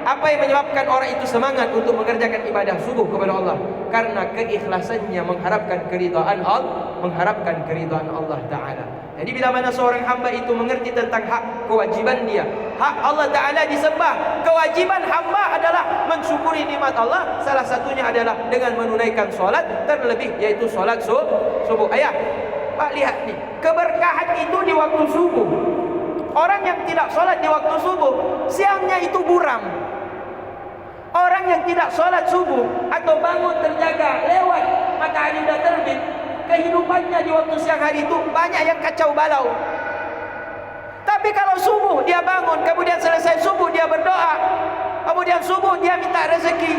Apa yang menyebabkan orang itu semangat untuk mengerjakan ibadah subuh kepada Allah? Karena keikhlasannya mengharapkan keridhaan Allah Ta'ala. Jadi bila mana seorang hamba itu mengerti tentang hak kewajiban dia, hak Allah Ta'ala disembah, kewajiban hamba adalah mensyukuri nikmat Allah. Salah satunya adalah dengan menunaikan solat, terlebih yaitu solat subuh. Ayah, Pak lihat nih, keberkahan itu di waktu subuh. Orang yang tidak solat di waktu subuh, siangnya itu buram. Orang yang tidak sholat subuh atau bangun terjaga lewat matahari sudah terbit, kehidupannya di waktu siang hari itu banyak yang kacau balau. Tapi kalau subuh dia bangun, kemudian selesai subuh dia berdoa, kemudian subuh dia minta rezeki,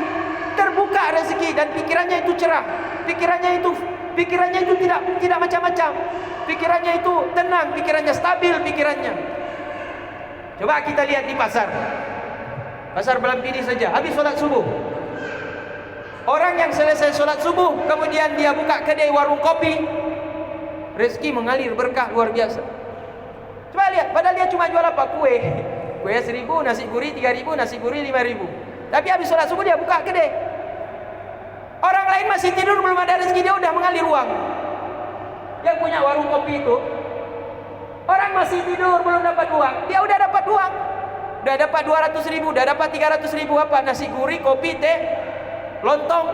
terbuka rezeki dan pikirannya itu cerah, pikirannya itu tidak macam-macam, pikirannya itu tenang, pikirannya stabil, pikirannya. Coba kita lihat di pasar Belampiri saja, habis sholat subuh. Orang yang selesai sholat subuh, kemudian dia buka kedai warung kopi, rezeki mengalir, berkah luar biasa. Coba lihat, padahal dia cuma jual apa? Kue. Kue 1.000, nasi gurih 3.000, nasi gurih 5.000. Tapi habis sholat subuh dia buka kedai. Orang lain masih tidur, belum ada rezeki, dia udah mengalir uang. Yang punya warung kopi itu, orang masih tidur, belum dapat uang, dia udah dapat uang. Udah dapat 200.000, udah dapat 300.000 apa? Nasi gurih, kopi, teh, lontong.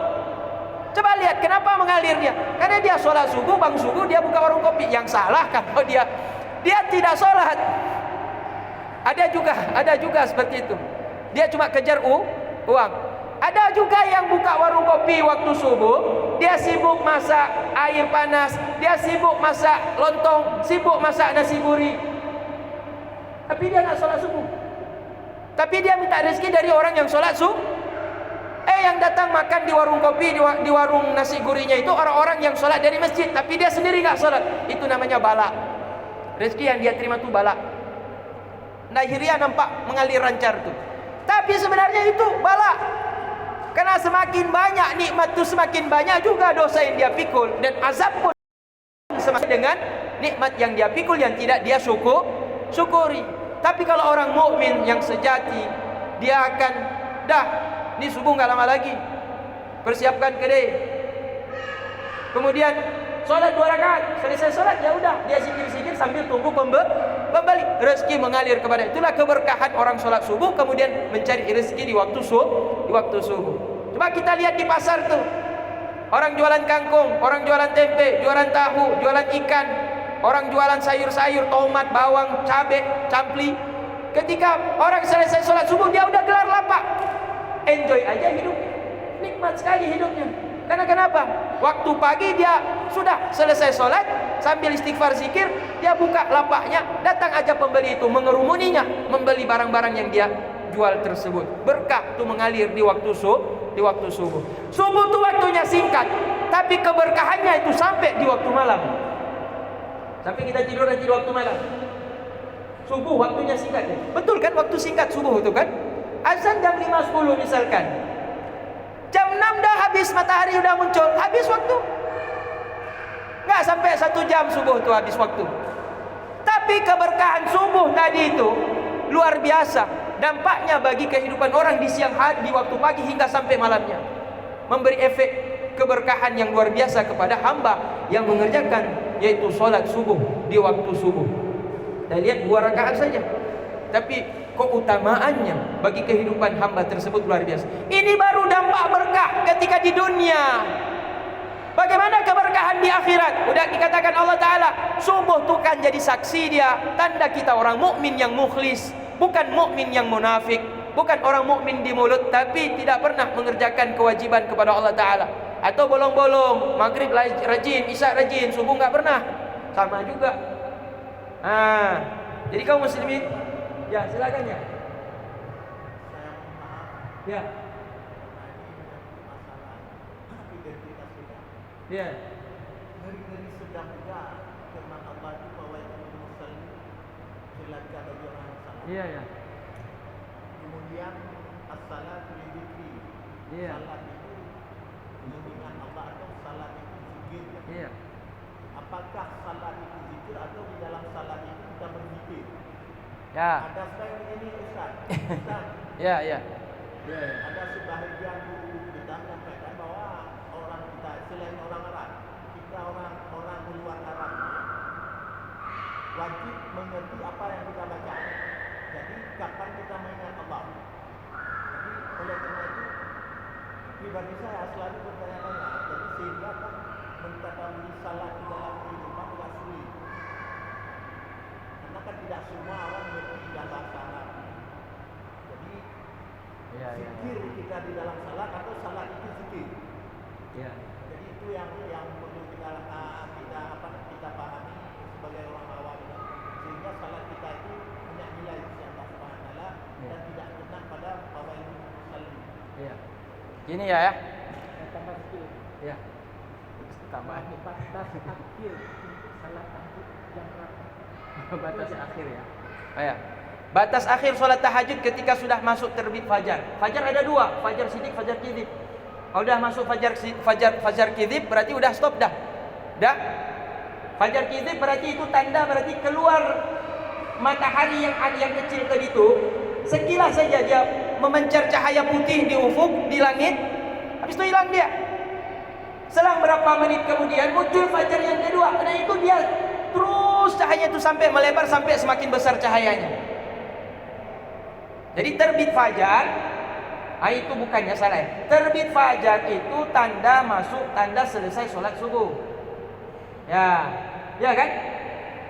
Coba lihat kenapa mengalir dia. Karena dia sholat subuh, bang subuh, dia buka warung kopi. Yang salah kalau dia tidak sholat. Ada juga seperti itu. Dia cuma kejar uang. Ada juga yang buka warung kopi waktu subuh, dia sibuk masak air panas, dia sibuk masak lontong, sibuk masak nasi gurih. Tapi dia nggak sholat subuh. Tapi dia minta rezeki dari orang yang sholat subuh. Yang datang makan di warung kopi, di warung nasi gurihnya itu orang-orang yang sholat dari masjid, tapi dia sendiri nggak sholat. Itu namanya bala. Rezeki yang dia terima itu bala. Lahiriah nampak mengalir lancar tuh. Tapi sebenarnya itu bala. Karena semakin banyak nikmat itu, semakin banyak juga dosa yang dia pikul, dan azab pun semakin dengan nikmat yang dia pikul yang tidak dia syukuri. Tapi kalau orang mukmin yang sejati, dia akan ini subuh nggak lama lagi, persiapkan kedai. Kemudian sholat 2 rakaat, selesai sholat ya udah dia zikir-zikir sambil tunggu pembeli. Rezeki mengalir kepada. Itulah keberkahan orang sholat subuh kemudian mencari rezeki di waktu subuh. Coba kita lihat di pasar tuh, orang jualan kangkung, orang jualan tempe, jualan tahu, jualan ikan, orang jualan sayur-sayur, tomat, bawang, cabai, campli. Ketika orang selesai sholat subuh, dia udah gelar lapak, enjoy aja hidupnya, nikmat sekali hidupnya. Karena kenapa? Waktu pagi dia sudah selesai sholat, sambil istighfar zikir, dia buka lapaknya, datang aja pembeli itu mengerumuninya, membeli barang-barang yang dia jual tersebut. Berkah itu mengalir di waktu subuh. Subuh itu waktunya singkat, tapi keberkahannya itu sampai di waktu malam. Sampai kita tidur nanti di waktu malam. Subuh waktunya singkat ya? Betul kan waktu singkat subuh itu kan? Azan jam 5.10 misalkan. Jam 6 dah habis, matahari udah muncul, habis waktu. Nggak sampai 1 jam subuh itu habis waktu. Tapi keberkahan subuh tadi itu luar biasa. Dampaknya bagi kehidupan orang di siang hari, di waktu pagi hingga sampai malamnya, memberi efek keberkahan yang luar biasa kepada hamba yang mengerjakan, yaitu sholat subuh di waktu subuh. Dan lihat 2 rakaat saja, tapi keutamaannya bagi kehidupan hamba tersebut luar biasa. Ini baru dampak berkah ketika di dunia. Bagaimana keberkahan di akhirat? Udah dikatakan Allah Ta'ala, subuh itu kan jadi saksi dia, tanda kita orang mukmin yang mukhlis, bukan mukmin yang munafik, bukan orang mukmin di mulut tapi tidak pernah mengerjakan kewajiban kepada Allah Ta'ala. Atau bolong-bolong, maghrib rajin, isya rajin, subuh nggak pernah. Sama juga. Jadi kaum muslimin, ya silakan ya. Ya. Ya. Ngeri-ngeri sedang juga firman Allah itu bahwa itu muslim silakan bagi orang yang salah. Iya ya. Kemudian as-salatu lidzikri. Iya. Salat itu mengingat Allah atau salat itu zikir. Iya. Apakah salat itu zikir atau di dalam salat itu kita berzikir? Ya. Ada sekali ini Ustaz. Ustaz. Ya ya. Ada sebahagian guru kita menyampaikan bahwa orang kita selain orang Arab, kita orang di luar Arab wajib mengerti apa yang kita baca. Jadi kapan kita mengingat Allah. Jadi oleh karena itu pribadi saya selalu bertanya-tanya. Jadi sehingga kan mengetahui salat di dalam kehidupan agak sulit. Karena kan tidak semua orang mengerti dalam bahasa Arab. Jadi zikir kita di dalam salat atau salat itu zikir. Ya. Jadi itu yang perlu kita pahami sebagai orang awam, sehingga salat kita itu punya nilai di Allah Subhanahu wa taala dan tidak kena pada fawaidul musallin. Iya. Gini ya. Tambah sedikit. Ya. Tambah batas akhir untuk salat tahajud jam berapa? batas akhir ya. Ya. Batas akhir sholat tahajud ketika sudah masuk terbit fajar. Fajar ada 2, fajar sidik, fajar kidib. Kalau udah masuk fajar kidib berarti udah stop dah. Fajar kidib berarti itu tanda berarti keluar matahari yang kecil tadi itu sekilas saja dia memancar cahaya putih di ufuk, di langit, habis itu hilang dia. Selang berapa menit kemudian muncul fajar yang kedua. Karena itu dia terus cahaya itu sampai melebar sampai semakin besar cahayanya. Jadi terbit fajar, itu bukannya salah. Terbit fajar itu tanda selesai sholat subuh. Ya kan?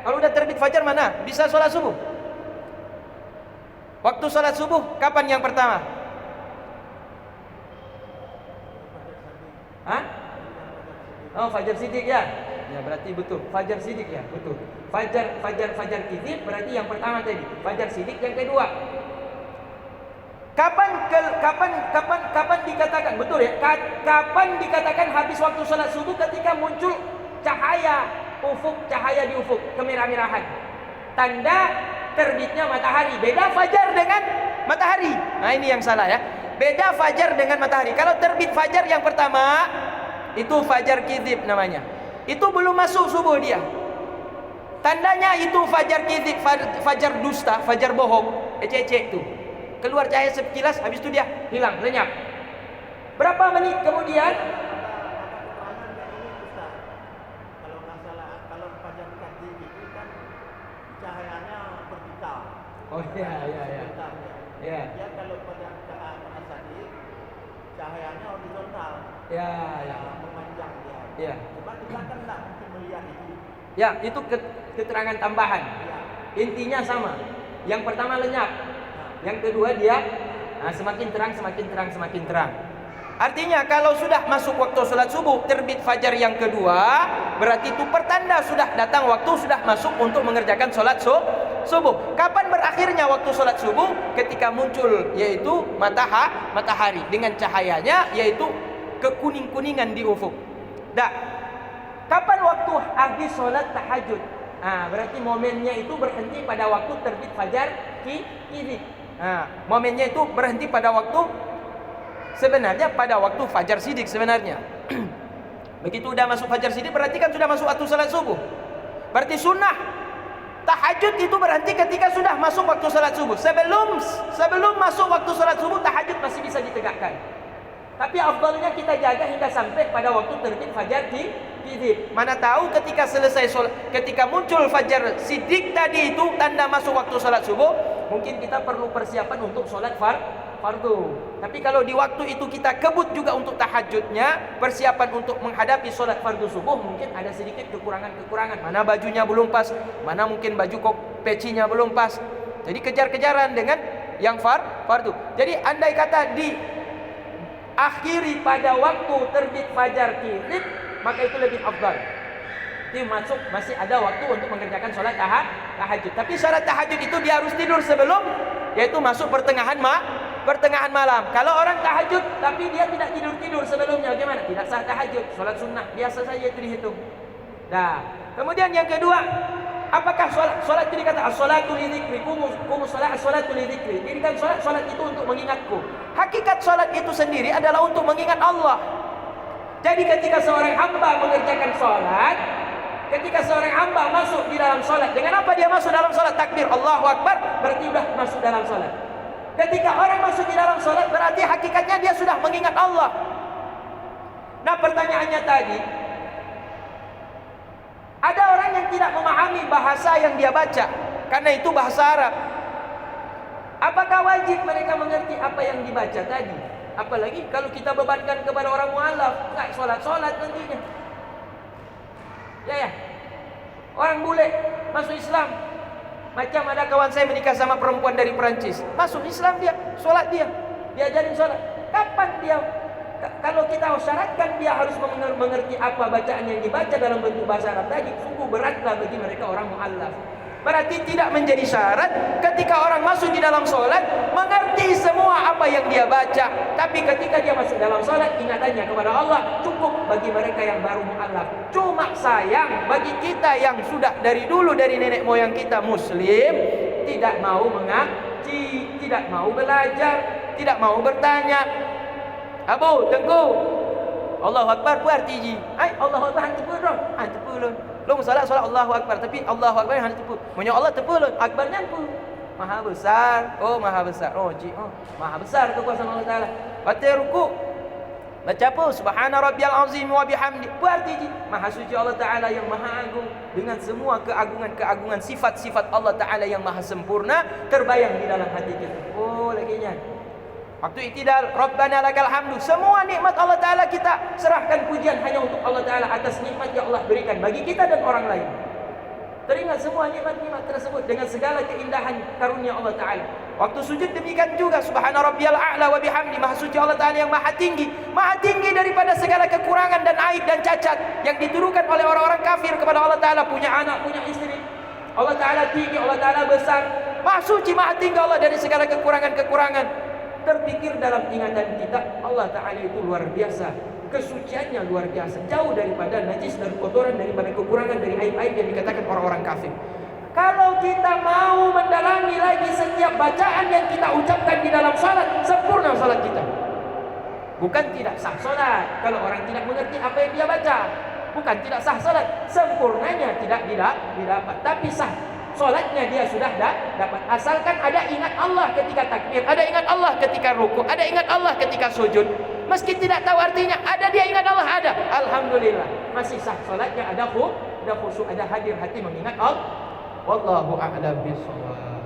Kalau udah terbit fajar mana bisa sholat subuh? Waktu sholat subuh kapan yang pertama? Hah? Oh, fajar sidik ya. Ya berarti betul. Fajar sidik ya, betul. Fajar sidik berarti yang pertama tadi. Fajar sidik yang kedua. Kapan dikatakan betul ya? Kapan dikatakan habis waktu sholat subuh? Ketika muncul cahaya di ufuk kemerah-merahan. Tanda terbitnya matahari. Beda fajar dengan matahari. Nah, ini yang salah ya. Beda fajar dengan matahari. Kalau terbit fajar yang pertama itu fajar kizib namanya. Itu belum masuk subuh dia. Tandanya itu fajar kizib, fajar dusta, fajar bohong, ecek itu. Keluar cahaya sekilas, habis itu dia hilang, lenyap. Berapa menit kemudian? Kalau nggak salah, kalau fajar kizib itu kan cahayanya vertikal. Oh iya. Ya. Dia kalau pada sadik cahayanya horizontal. Ya. Memanjang dia. Ya. Cuma kita kan nggak mungkin melihat itu. Ya, itu keterangan tambahan. Ya. Intinya sama. Yang pertama lenyap. Yang kedua dia semakin terang. Artinya kalau sudah masuk waktu sholat subuh, terbit fajar yang kedua, berarti itu pertanda sudah datang waktu, sudah masuk untuk mengerjakan sholat subuh. Kapan berakhirnya waktu sholat subuh? Ketika muncul yaitu matahari dengan cahayanya yaitu kekuning-kuningan di ufuk. Kapan waktu habis sholat tahajud? Berarti momennya itu berhenti pada waktu terbit fajar kizib. Momennya itu berhenti pada waktu sebenarnya pada waktu fajar sidik sebenarnya. Begitu udah masuk fajar sidik berarti kan sudah masuk waktu salat subuh. Berarti sunnah tahajud itu berhenti ketika sudah masuk waktu salat subuh. Sebelum masuk waktu salat subuh tahajud masih bisa ditegakkan. Tapi afdalnya kita jaga hingga sampai pada waktu terbit fajar kizib. Mana tahu ketika selesai sholat, ketika muncul fajar sidik tadi itu tanda masuk waktu salat subuh, mungkin kita perlu persiapan untuk sholat fardu. Tapi kalau di waktu itu kita kebut juga untuk tahajudnya, persiapan untuk menghadapi sholat fardu subuh, mungkin ada sedikit kekurangan. Mana bajunya belum pas, mana mungkin baju pecinya belum pas. Jadi kejar-kejaran dengan yang fardu. Jadi andai kata di akhiri pada waktu terbit fajar kizib, maka itu lebih afdal. Itu masih ada waktu untuk mengerjakan sholat tahajud. Tapi sholat tahajud itu dia harus tidur sebelum, yaitu masuk pertengahan malam. Kalau orang tahajud tapi dia tidak tidur sebelumnya, bagaimana? Tidak sah tahajud. Sholat sunnah biasa saja itu dihitung. Kemudian yang kedua, apakah sholat itu dikata as-sholatu li dzikri, kumus sholat as-sholatu li dzikri. Dirikan sholat itu untuk mengingatku. Hakikat sholat itu sendiri adalah untuk mengingat Allah. Jadi ketika seorang hamba mengerjakan sholat, ketika seorang hamba masuk di dalam sholat, dengan apa dia masuk dalam sholat? Takbir Allahu Akbar, berarti sudah masuk dalam sholat. Ketika orang masuk di dalam sholat, berarti hakikatnya dia sudah mengingat Allah. Nah, pertanyaannya tadi, ada orang yang tidak memahami bahasa yang dia baca, karena itu bahasa Arab. Apakah wajib mereka mengerti apa yang dibaca tadi? Apalagi kalau kita bebankan kepada orang mualaf, enggak sholat nantinya. Ya. Orang bule masuk Islam. Macam ada kawan saya menikah sama perempuan dari Perancis. Masuk Islam dia, sholat dia. Diajarin sholat. Kapan dia? Kalau kita syaratkan dia harus mengerti apa bacaan yang dibaca dalam bentuk bahasa Arab tadi, sungguh beratlah bagi mereka orang mualaf. Berarti tidak menjadi syarat ketika orang masuk di dalam sholat mengerti semua apa yang dia baca. Tapi ketika dia masuk dalam sholat, ingatannya kepada Allah cukup bagi mereka yang baru mu'alaf. Cuma sayang bagi kita yang sudah dari dulu dari nenek moyang kita muslim, tidak mau mengaji, tidak mau belajar, tidak mau bertanya. Abu, tengku Allahu Akbar ku arti ji. Ai Allahu Akbar tu pun. Tu pun. Long salat Allahu Akbar, tapi Allahu Akbar hanya tepu. Punya Allah tepu lho, akbarnya pun maha besar. Oh, maha besar. Oh, maha besar kekuasaan Allah Taala. Baca ruku, baca apa? Subhana rabbiyal azim wa bihamdi. Berarti maha suci Allah Taala yang maha agung dengan semua keagungan-keagungan sifat-sifat Allah Taala yang maha sempurna terbayang di dalam hati kita. Oh, laginya. Waktu itidal, Rabbana lakal hamdu. Semua nikmat Allah Ta'ala kita serahkan pujian hanya untuk Allah Ta'ala atas nikmat yang Allah berikan bagi kita dan orang lain. Teringat semua nikmat-nikmat tersebut dengan segala keindahan karunia Allah Ta'ala. Waktu sujud demikian juga. Subhana rabbiyal a'la wa bihamdi. Maha suci Allah Ta'ala yang maha tinggi. Maha tinggi daripada segala kekurangan dan aib dan cacat yang dituduhkan oleh orang-orang kafir kepada Allah Ta'ala. Punya anak, punya istri. Allah Ta'ala tinggi, Allah Ta'ala besar. Maha suci, maha tinggi Allah dari segala kekurangan-kekurangan. Terpikir dalam ingatan kita, Allah Ta'ala itu luar biasa, kesuciannya luar biasa, jauh daripada najis dan kotoran, daripada kekurangan, dari aib-aib yang dikatakan orang-orang kafir. Kalau kita mau mendalami lagi setiap bacaan yang kita ucapkan di dalam salat, sempurna salat kita. Bukan tidak sah salat kalau orang tidak mengerti apa yang dia baca. Bukan tidak sah salat, sempurnanya tidak didapat, tapi sah. Solatnya dia sudah dapat, asalkan ada ingat Allah ketika takbir, ada ingat Allah ketika ruku, ada ingat Allah ketika sujud. Meski tidak tahu artinya, ada dia ingat Allah, ada. Alhamdulillah, masih sah solatnya, ada khusyuk, ada hadir hati mengingat Allah. Wallahu a'lam bishawab.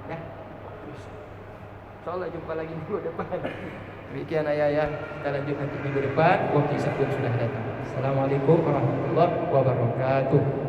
Ya. Insyaallah jumpa lagi minggu depan. Demikian ayah, kita lanjut nanti minggu depan. Waktu isya pun sudah datang. Assalamualaikum warahmatullahi wabarakatuh.